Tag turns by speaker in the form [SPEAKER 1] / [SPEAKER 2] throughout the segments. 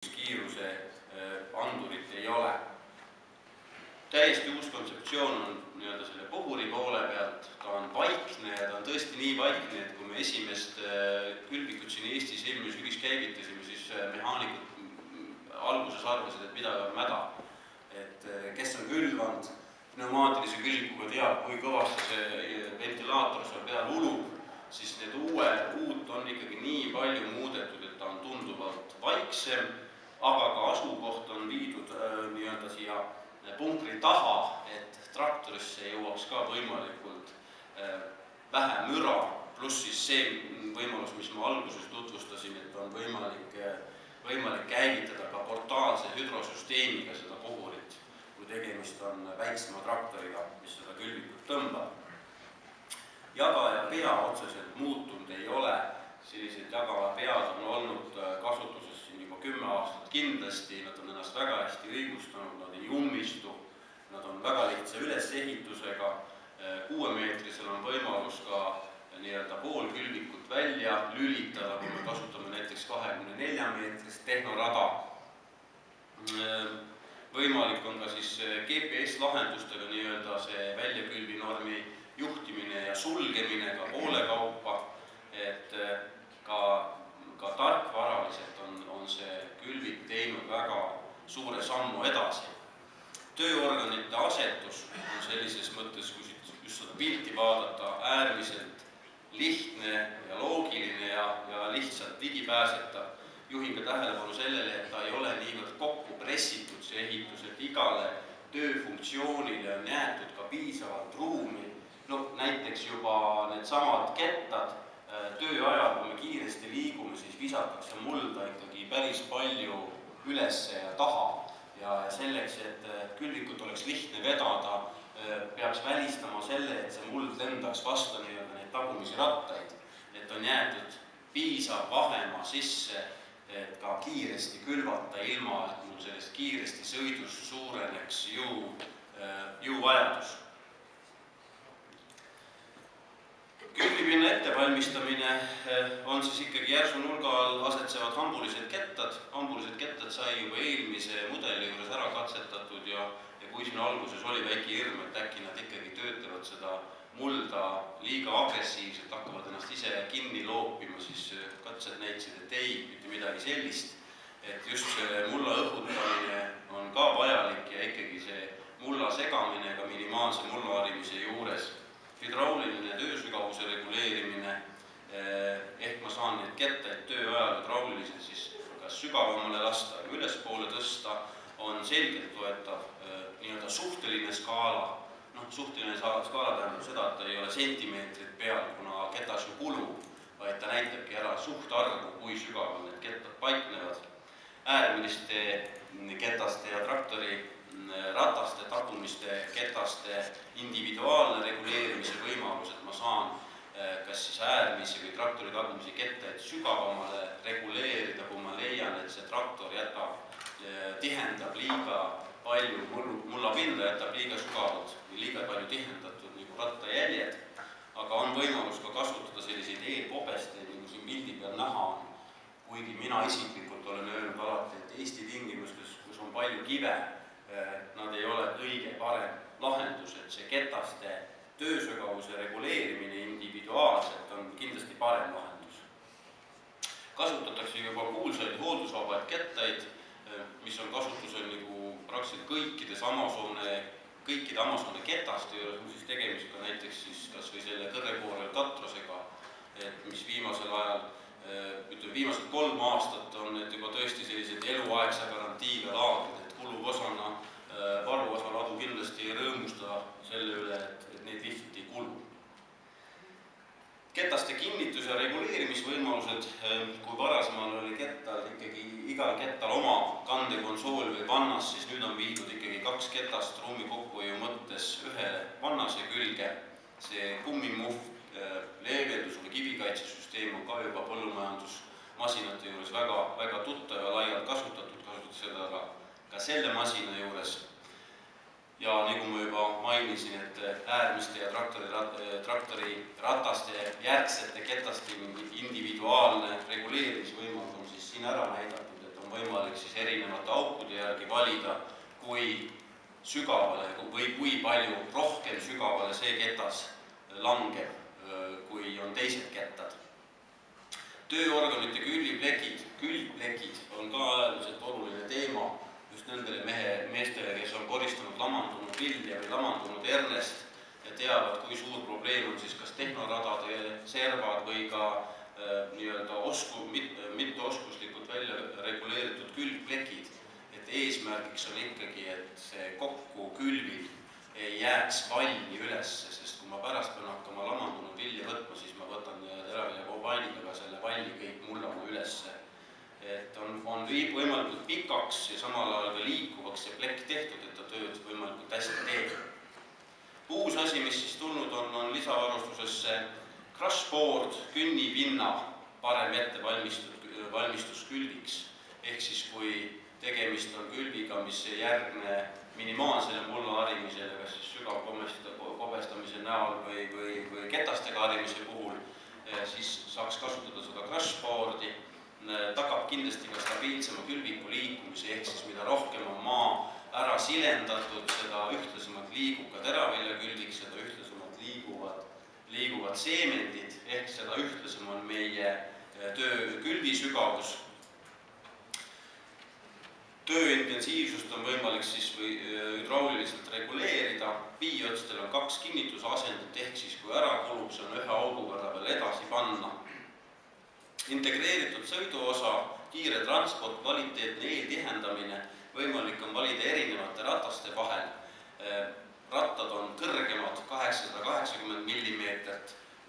[SPEAKER 1] kiiruse andurit ei ole. Täiesti uus kontseptsioon on nii-öelda selle puhuri poole pealt, ta on vaikne ja ta on tõesti nii vaikne, et kui me esimest külvikut siin Eestis eelmine sügis käivitasime, siis mehaanikud alguses arvasid, et midagi on mäda. Et kes on külvanud pneumaatilise külvikuga teab, kui kõvasti see ventilaator seal peal ulub, siis need uut on ikkagi nii palju muudetud, et ta on tunduvalt vaiksem, aga ka asukoht on viidud nii-öelda siia punkri taha, et traktorisse jõuaks ka võimalikult vähe müra, pluss siis see võimalus, mis ma alguses tutvustasin, et on võimalik käivitada ka portaalse hüdrosüsteemiga seda puhurit, kui tegemist on väiksema traktoriga, mis seda külvikut tõmbab. Jagaja pea otseselt muutunud ei ole, sellised jagaja pead on olnud kasutuses siin juba 10 aastat kindlasti, nad on ennast väga hästi õigustanud, nad ei ummistu, nad on väga lihtsa ülesehitusega, 6-meetrisel on võimalus ka nii-öelda pool külvikut välja lülitada, kui me kasutame näiteks 24-meetrist tehnorada. Võimalik on ka siis GPS-lahendustega nii-öelda see väljakülvinormi juhtimine ja sulgemine ka poole kaupa, et ka tarkvaraliselt on see külvik teinud väga suure sammu edasi. Tööorganite asetus on sellises mõttes, kui just seda pilti vaadata, äärmiselt lihtne ja loogiline ja lihtsalt ligipääsetav. Juhin ka tähelepanu sellele, et ta ei ole niivõrd kokku pressitud see ehitus, et igale tööfunktsioonile on jäetud ka piisavalt ruumi. Näiteks juba need samad kettad, töö ajal, kui me kiiresti liigume, siis visatakse mulda ikkagi päris palju ülesse ja taha. Ja selleks, et külvikut oleks lihtne vedada, peaks välistama selle, et see muld lendaks vastu neid tagumisi rattaid. Et on jäetud piisav vahemaa sisse, et ka kiiresti külvata ilma, et mul sellest kiiresti sõidus suureneks jõuvajadus. Külvipinna ettevalmistamine on siis ikkagi järsu nurga all asetsevad hambulised kettad. Hambulised kettad sai juba eelmise mudeli juures ära katsetatud ja kui siin alguses oli väike hirm, et äkki nad ikkagi töötavad seda mulda liiga agressiivselt, hakkavad ennast ise kinni loopima, siis katsed näitasid, et ei, mitte midagi sellist. Et just see mulla õhutamine on ka vajalik ja ikkagi see mulla segamine ka minimaalse mulla harimise juures. Hüdrauliline töösügavuse reguleerimine, ehk ma saan neid kettaid töö ajal hüdrauliliselt siis kas sügavamale lasta või ülespoole tõsta, on selgelt toetav nii-öelda suhteline skaala. Suhteline skaala tähendab seda, et ta ei ole sentimeetrit peal, kuna ketas ju kulub, vaid ta näitabki ära suhtarvu, kui sügaval need kettad paiknevad. Äärmiste ketaste ja traktori rataste, tagumiste, ketaste individuaalne reguleerimise võimalus, et ma saan kas siis äärmisi või traktori tagumisi kettaid sügavamale reguleerida, kui ma leian, et see traktor tihendab liiga palju mullapinda, jätab liiga sügavalt või liiga palju tihendatud nagu rattajäljed, aga on võimalus ka kasutada selliseid e-pobesteid, nagu siin pildi peal näha on, kuigi mina isiklikult olen öelnud alati, et Eesti tingimustes, kus on palju kive, nad ei ole kõige parem lahendus, et see ketaste töösügavuse reguleerimine individuaalselt on kindlasti parem lahendus. Kasutatakse juba kuulsaid hooldusvabaid kettaid, mis on kasutusel nagu praktiliselt kõikide Amazone ketaste juures, siis tegemist ka näiteks siis kas või selle kõrrekoorel katrasega, mis viimasel ajal, viimased 3 aastat on need juba tõesti sellised eluaegse garantiiga laagrid, et kuluvosana varuosaladu kindlasti ei rõõmusta selle üle, et neid lihtsalt ei kulu. Ketaste kinnitus- ja reguleerimisvõimalused, kui varasemal oli kettal ikkagi igal kettal oma kandekonsool või vannas, siis nüüd on viidud ikkagi 2 ketast ruumi kokkuhoiu mõttes ühe vannase külge. See kummimuhv, leevendus või kivikaitsesüsteem on ka juba põllumajandusmasinate juures väga tuttav ja laialt kasutatud seda ka selle masina juures. Ja nagu ma juba mainisin, et äärmiste ja traktori rataste järgsete ketaste individuaalne reguleerimisvõimalus on siis siin ära näidatud, et on on võimalik siis erinevate aukude järgi valida, kui sügavale või kui palju rohkem sügavale see ketas langeb, kui on teised kettad. Tööorganite külgplekid on ka äärmiselt oluline teema just nendele meestele, kes on koristanud lamandunud vilja või lamandunud hernest ja teavad, kui suur probleem on siis kas tehnoradade servad või ka mitteoskuslikult välja reguleeritud külgplekid. Et eesmärgiks on ikkagi, et see kokku külvil ei jääks valli ülesse, sest kui ma pärast pean hakkama lamandunud vilja võtma, siis ma võtan teravilja kombainiga selle valli kõik mullama ülesse. Et on võimalikult pikaks ja samal ajal ka liikuvaks see plekk tehtud, et ta tööd võimalikult hästi teeb. Uus asi, mis siis tulnud on lisavarustusesse crushboard, künnipinna parem ettevalmistus külviks. Ehk siis kui tegemist on külviga, mis ei järgne minimaalsele mulla harimisele, kas siis sügav kobestamise näol või ketastega harimise puhul, siis saaks kasutada seda crushboardi. Tagab kindlasti ka stabiilsema külviku liikumise, ehk siis mida rohkem on maa ära silendatud, seda ühtlasemalt liigub ka teravilja külvik, seda ühtlasemalt liiguvad seemendid, ehk seda ühtlasem on meie külvisügavus. Tööintensiivsust on võimalik siis hüdrauliliselt reguleerida. Piiotstel on 2 kinnitusasendit, ehk siis kui ära kulub, see on ühe augu võrra veel edasi panna. Integreeritud sõiduosa, kiire transport, kvaliteetne eeltihendamine, võimalik on valida erinevate rataste vahel. Rattad on kõrgemad 880 mm,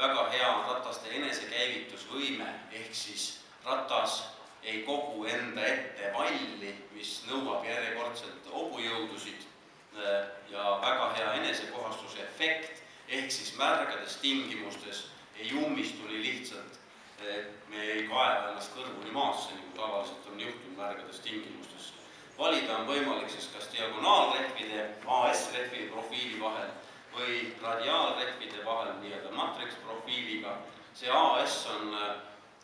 [SPEAKER 1] väga hea rataste enesekäivitusvõime, ehk siis ratas ei kogu enda ette valli, mis nõuab järjekordselt hobujõudusid ja väga hea enesekohastuse efekt, ehk siis märgades tingimustes ei ummistu nii lihtsalt, et me ei kaeva ennast kõrvuni maasse, nagu tavaliselt on juhtunud märgades tingimustes. Valida on võimalik siis kas diagonaalrehvide, AS-rehvide profiili vahel või radiaalrehvide vahel nii-öelda matrix-profiiliga. See AS on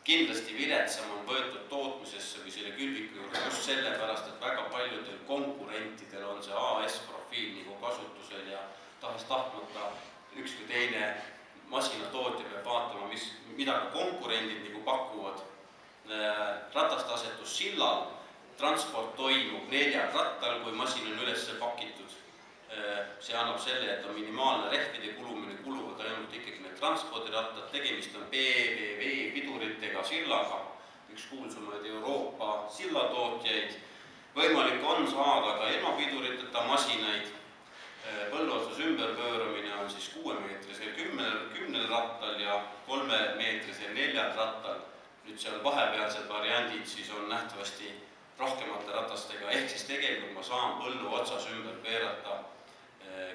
[SPEAKER 1] kindlasti viletsam, on võetud tootmisesse või selle külviku juurde just sellepärast, et väga paljudel konkurentidel on see AS-profiil nagu kasutusel ja tahes-tahtmata üks või teine masinatootja peab vaatama, mida ka konkurendid nagu pakuvad. Rataste asetus sillal, transport toimub 4 rattal, kui masin on üles pakitud. See annab selle, et on minimaalne rehvide kulumine, kuluvad ainult ikkagi need transpordirattad, tegemist on PVV piduritega sillaga, üks kuulsumaid Euroopa sillatootjaid. Võimalik on saada ka ilmapiduriteta masinaid. Põlluotsas ümberpööramine on siis 6-meetrisel 10 rattal ja 3-meetrisel 4 rattal. Nüüd seal vahepealsed variandid siis on nähtavasti rohkemate ratastega, ehk siis tegelikult ma saan põlluotsas ümber pöörata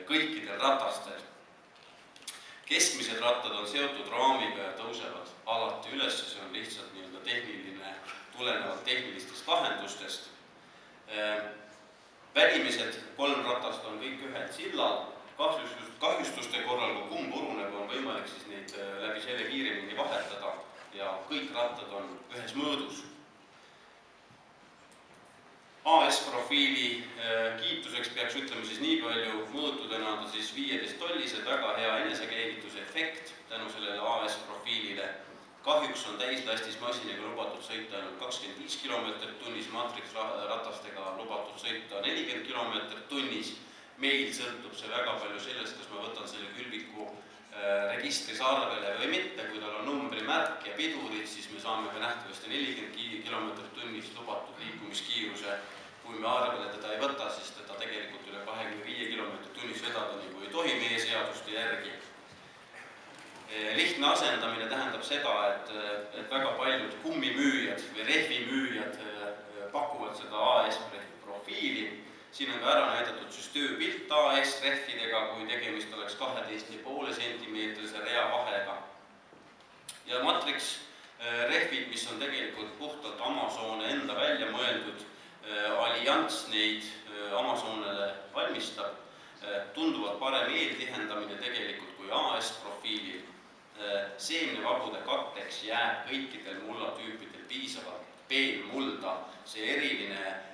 [SPEAKER 1] kõikidel ratastel. Keskmised rattad on seotud raamiga ja tõusevad alati üles, see on lihtsalt tehniline, tulenevalt tehnilistest lahendustest. Välimised 3 ratast on kõik ühed sillal. Kahjustuste korral, kui kumb uruneb, on võimalik siis neid läbi selle kiiremini vahetada ja kõik rattad on ühes mõõdus. AS-profiili kiituseks peaks ütlema siis nii palju mõõtudena on siis 15-tollised, väga hea enesekäivituse efekt tänu sellele AS-profiilile. Kahjuks on täislastis masinaga lubatud sõita ainult 25 km tunnis, matrix-ratastega lubatud sõita 40 km tunnis. Meil sõltub see väga palju sellest, kas ma võtan selle külviku registris arvele või mitte. Kui tal on numbrimärk ja pidurid, siis me saame ka nähtavasti 40 km tunnis lubatud liikumiskiiruse. Kui me arvele teda ei võta, siis teda tegelikult üle 25 km tunnis vedada nagu ei tohi meie seaduste järgi. Lihtne asendamine tähendab seda, et väga paljud kummimüüjad või rehvimüüjad pakuvad seda AS-profiili. Siin on ka ära näidatud tööpilt AS-rehvidega, kui tegemist oleks 12,5 cm rea vahega. Ja matrix-rehvid, mis on tegelikult puhtalt Amazone enda välja mõeldud, allianss neid Amazonele valmistab, tunduvad parem eeltihendamine tegelikult kui AS-profiilil. Seemnevabude katteks jääb kõikidel mullatüüpidel piisavalt peenmulda, see eriline